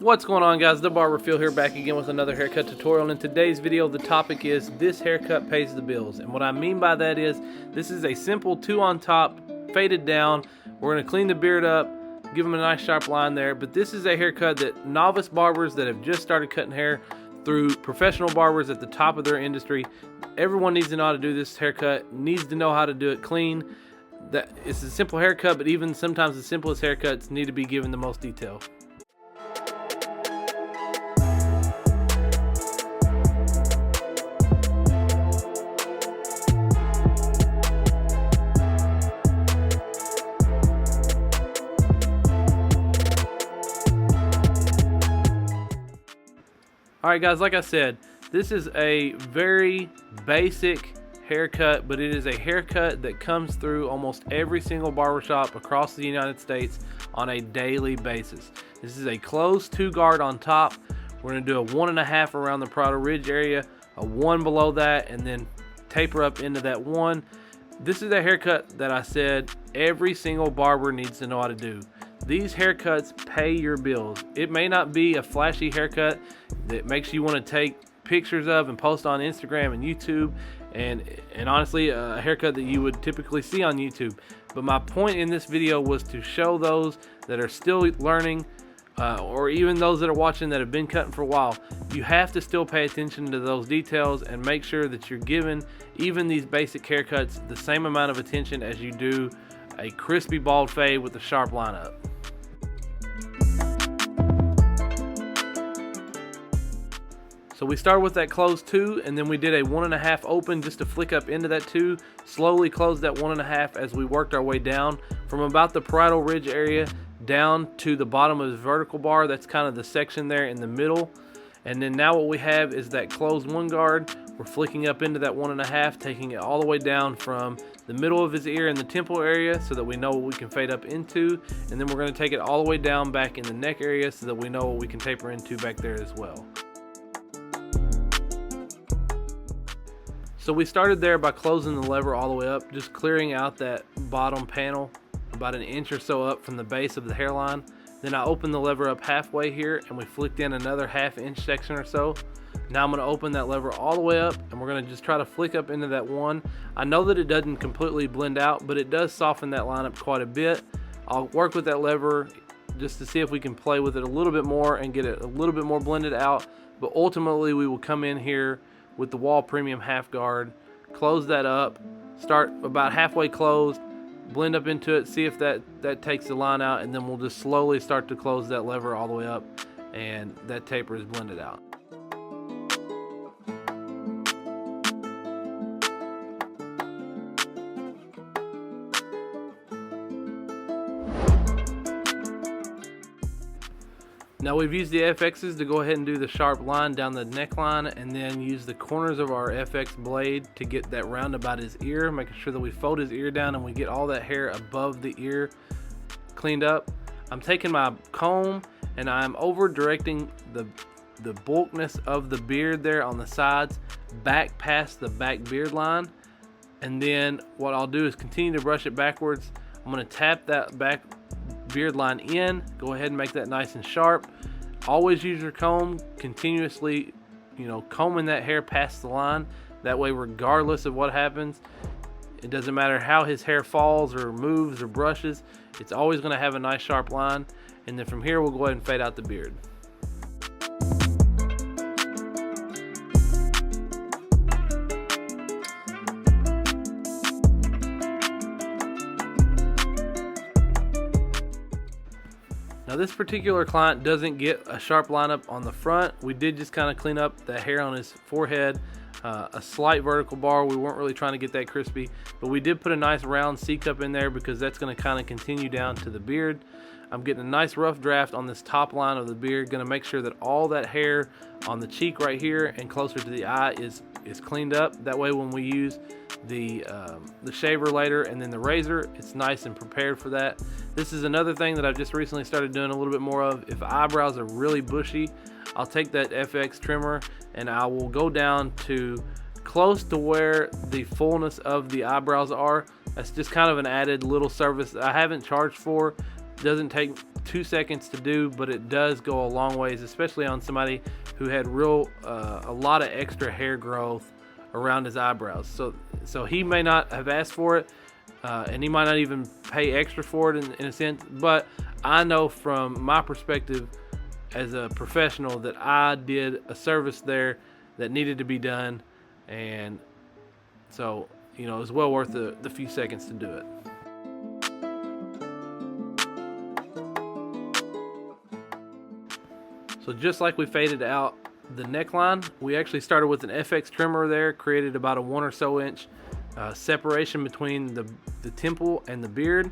What's going on, guys? The Barber Phil here, back again with another haircut tutorial. And in today's video, the topic is this haircut pays the bills. And what I mean by that is, this is a simple 2 on top, faded down. We're going to clean the beard up, give them a nice sharp line there. But this is a haircut that novice barbers that have just started cutting hair through professional barbers at the top of their industry, everyone needs to know how to do this haircut, needs to know how to do it clean. That it's a simple haircut, but even sometimes the simplest haircuts need to be given the most detail. Alright guys, like I said, this is a very basic haircut, but it is a haircut that comes through almost every single barbershop across the United States on a daily basis. This is a closed 2 guard on top. We're going to do a 1.5 around the Prado Ridge area, a 1 below that, and then taper up into that 1. This is a haircut that I said every single barber needs to know how to do. These haircuts pay your bills. It may not be a flashy haircut that makes you want to take pictures of and post on Instagram and YouTube, and honestly a haircut that you would typically see on YouTube. But my point in this video was to show those that are still learning, or even those that are watching that have been cutting for a while. You have to still pay attention to those details and make sure that you're giving even these basic haircuts the same amount of attention as you do a crispy bald fade with a sharp lineup. So we started with that closed 2, and then we did a 1.5 open just to flick up into that 2, slowly closed that 1.5 as we worked our way down from about the Prado Ridge area down to the bottom of the vertical bar. That's kind of the section there in the middle. And then now what we have is that closed 1 guard. We're flicking up into that 1.5, taking it all the way down from the middle of his ear in the temple area so that we know what we can fade up into. And then we're going to take it all the way down back in the neck area so that we know what we can taper into back there as well. So we started there by closing the lever all the way up, just clearing out that bottom panel about 1 inch or so up from the base of the hairline. Then I opened the lever up halfway here and we flicked in another 1/2 inch section or so. Now I'm going to open that lever all the way up and we're going to just try to flick up into that 1. I know that it doesn't completely blend out, but it does soften that line up quite a bit. I'll work with that lever just to see if we can play with it a little bit more and get it a little bit more blended out. But ultimately we will come in here with the Wahl Premium half guard, close that up, start about halfway closed, blend up into it, see if that takes the line out, and then we'll just slowly start to close that lever all the way up and that taper is blended out. Now we've used the FXs to go ahead and do the sharp line down the neckline, and then use the corners of our FX blade to get that round about his ear, making sure that we fold his ear down and we get all that hair above the ear cleaned up. I'm taking my comb and I'm over directing the bulkness of the beard there on the sides back past the back beard line, and then what I'll do is continue to brush it backwards. I'm going to tap that back beard line in, go ahead and make that nice and sharp. Always use your comb, continuously, combing that hair past the line. That way, regardless of what happens, it doesn't matter how his hair falls or moves or brushes, it's always going to have a nice sharp line. And then from here, we'll go ahead and fade out the beard. Now this particular client doesn't get a sharp lineup on the front. We did just kind of clean up the hair on his forehead, a slight vertical bar. We weren't really trying to get that crispy, but we did put a nice round C-cup in there because that's going to kind of continue down to the beard. I'm getting a nice rough draft on this top line of the beard, going to make sure that all that hair on the cheek right here and closer to the eye is cleaned up. That way when we use the shaver later and then the razor, it's nice and prepared for that. This is another thing that I've just recently started doing a little bit more of. If eyebrows are really bushy, I'll take that FX trimmer and I will go down to close to where the fullness of the eyebrows are. That's just kind of an added little service that I haven't charged for, Doesn't take 2 seconds to do, but it does go a long ways, especially on somebody who had a lot of extra hair growth around his eyebrows. So he may not have asked for it, and he might not even pay extra for it in a sense, but I know from my perspective as a professional that I did a service there that needed to be done, and so it was well worth the few seconds to do it. So just like we faded out the neckline, we actually started with an FX trimmer there, created about a 1 or so inch separation between the temple and the beard,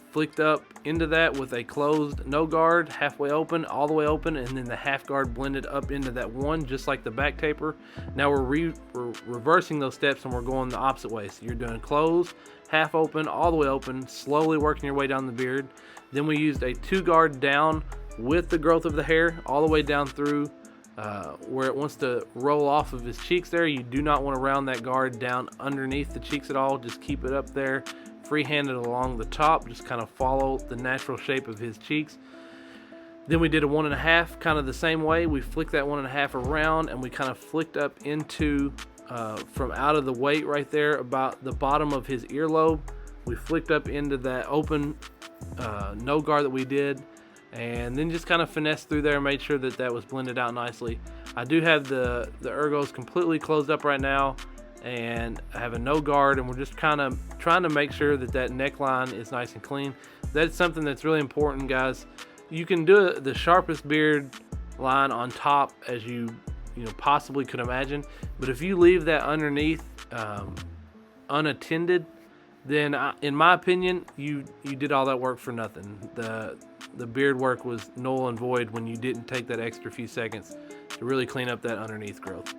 flicked up into that with a closed no guard, halfway open, all the way open, and then the half guard blended up into that one, just like the back taper. Now we're reversing those steps, and we're going the opposite way. So you're doing closed, half open, all the way open, slowly working your way down the beard. Then we used a 2 guard down with the growth of the hair all the way down through where it wants to roll off of his cheeks there. You do not want to round that guard down underneath the cheeks at all. Just keep it up there, free-handed along the top, just kind of follow the natural shape of his cheeks. Then we did a 1.5, kind of the same way. We flicked that 1.5 around, and we kind of flicked up into from out of the weight right there about the bottom of his earlobe. We flicked up into that open no guard that we did, and then just kind of finessed through there and made sure that that was blended out nicely. I do have the ergos completely closed up right now, and I have a no guard, and we're just kind of trying to make sure that that neckline is nice and clean. That's something that's really important, guys. You can do the sharpest beard line on top as you possibly could imagine, but if you leave that underneath unattended, then in my opinion, you did all that work for nothing. The beard work was null and void when you didn't take that extra few seconds to really clean up that underneath growth.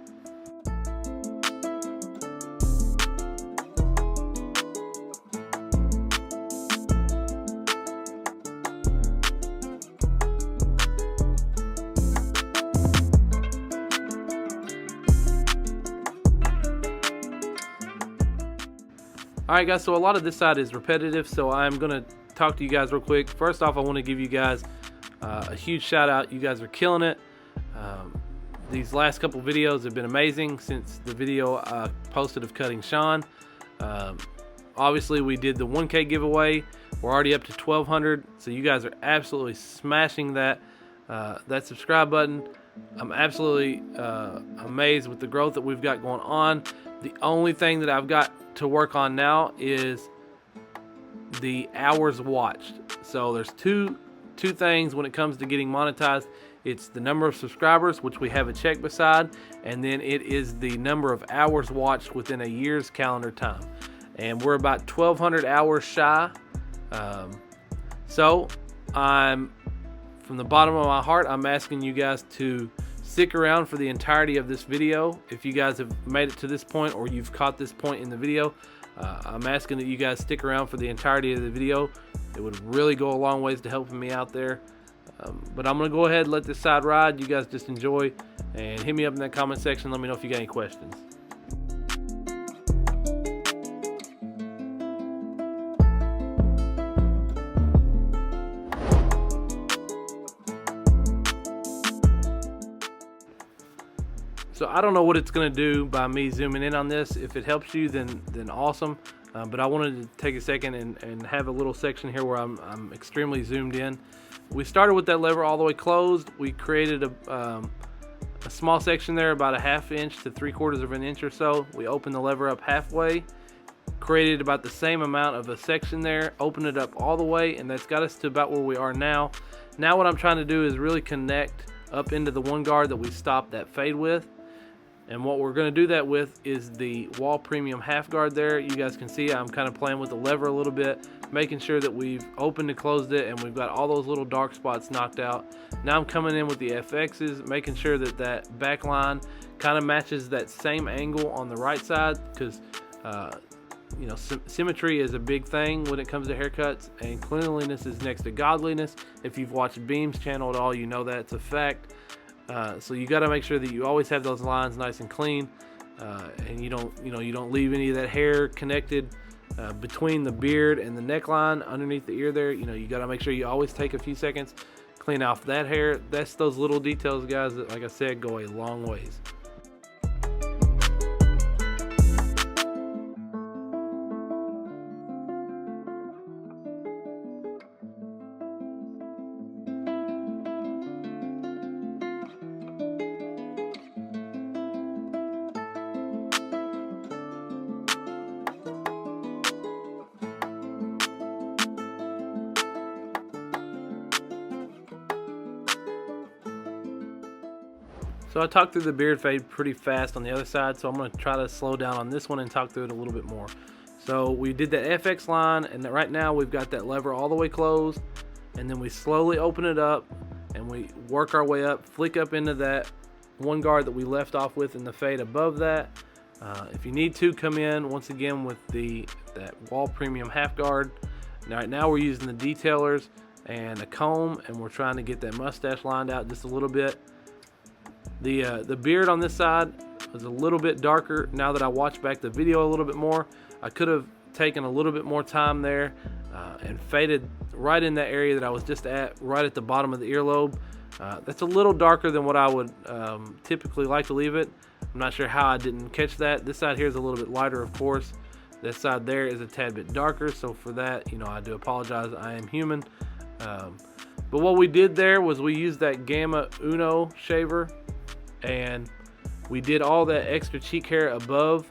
Alright guys, so a lot of this side is repetitive, so I'm going to talk to you guys real quick. First off, I want to give you guys a huge shout out. You guys are killing it. These last couple videos have been amazing since the video I posted of cutting Sean. Obviously we did the 1K giveaway. We're already up to 1,200, so you guys are absolutely smashing that subscribe button. I'm absolutely amazed with the growth that we've got going on. The only thing that I've got to work on now is the hours watched. So there's two things when it comes to getting monetized. It's the number of subscribers, which we have a check beside, and then it is the number of hours watched within a year's calendar time. And we're about 1,200 hours shy. So I'm, from the bottom of my heart, I'm asking you guys to stick around for the entirety of this video. If you guys have made it to this point, or you've caught this point in the video, I'm asking that you guys stick around for the entirety of the video. It would really go a long ways to helping me out there. But I'm going to go ahead and let this side ride. You guys just enjoy, and hit me up in that comment section. Let me know if you got any questions. So I don't know what it's going to do by me zooming in on this. If it helps you, then awesome. But I wanted to take a second and have a little section here where I'm extremely zoomed in. We started with that lever all the way closed. We created a small section there, about a 1/2 inch to 3/4 inch or so. We opened the lever up halfway, created about the same amount of a section there, opened it up all the way, and that's got us to about where we are now. Now what I'm trying to do is really connect up into the 1 guard that we stopped that fade with. And what we're going to do that with is the Wahl Premium half guard there. You guys can see I'm kind of playing with the lever a little bit, making sure that we've opened and closed it, and we've got all those little dark spots knocked out. Now I'm coming in with the FXs, making sure that that back line kind of matches that same angle on the right side, because symmetry is a big thing when it comes to haircuts, and cleanliness is next to godliness. If you've watched Beam's channel at all, you know that it's a fact. So you got to make sure that you always have those lines nice and clean, and you don't leave any of that hair connected between the beard and the neckline underneath the ear there. You know, you got to make sure you always take a few seconds, clean off that hair. That's those little details, guys, that, like I said, go a long ways. So I talked through the beard fade pretty fast on the other side, so I'm going to try to slow down on this one and talk through it a little bit more. So we did that FX line, and right now we've got that lever all the way closed, and then we slowly open it up and we work our way up, flick up into that one guard that we left off with in the fade above that. If you need to, come in once again with that Wahl Premium half guard. Now, right now we're using the detailers and a comb, and we're trying to get that mustache lined out just a little bit. The beard on this side was a little bit darker. Now that I watched back the video a little bit more, I could have taken a little bit more time there and faded right in that area that I was just at, right at the bottom of the earlobe. That's a little darker than what I would typically like to leave it. I'm not sure how I didn't catch that. This side here is a little bit lighter, of course. This side there is a tad bit darker, so for that, you know, I do apologize. I am human. But what we did there was we used that Gamma Uno shaver, and we did all that extra cheek hair above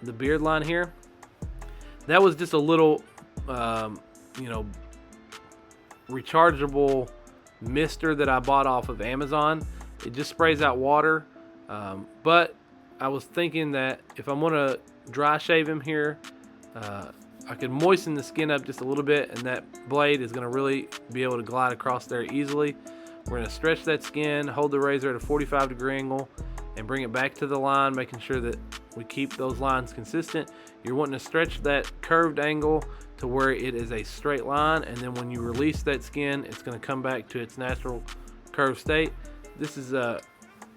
the beard line here. That was just a little you know, rechargeable mister that I bought off of Amazon. It just sprays out water, but I was thinking that if I'm gonna dry shave him here, I could moisten the skin up just a little bit, and that blade is gonna really be able to glide across there easily. We're going to stretch that skin, hold the razor at a 45-degree angle, and bring it back to the line, making sure that we keep those lines consistent. You're wanting to stretch that curved angle to where it is a straight line, and then when you release that skin, it's going to come back to its natural curved state. This is a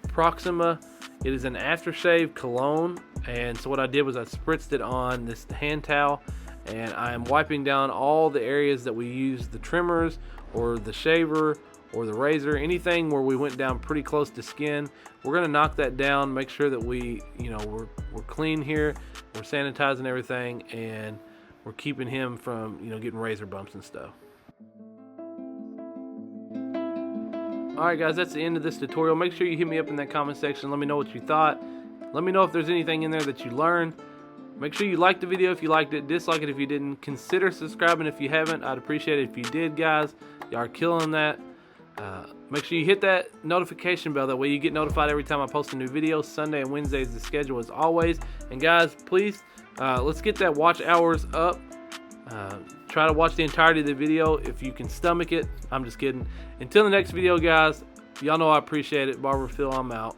Proxima. It is an aftershave cologne, and so what I did was I spritzed it on this hand towel, and I am wiping down all the areas that we used the trimmers or the shaver or the razor, anything where we went down pretty close to skin. We're gonna knock that down, make sure that we, you know, we're clean here, we're sanitizing everything, and we're keeping him from, you know, getting razor bumps and stuff. Alright guys, that's the end of this tutorial. Make sure you hit me up in that comment section. Let me know what you thought. Let me know if there's anything in there that you learned. Make sure you like the video if you liked it, dislike it if you didn't. Consider subscribing if you haven't. I'd appreciate it if you did, guys. Y'all are killing that. Make sure you hit that notification bell, that way you get notified every time I post a new video. Sunday and Wednesday is the schedule as always. And guys, please, let's get that watch hours up. Try to watch the entirety of the video if you can stomach it. I'm just kidding. Until the next video, guys, y'all know I appreciate it. Barber Phil, I'm out.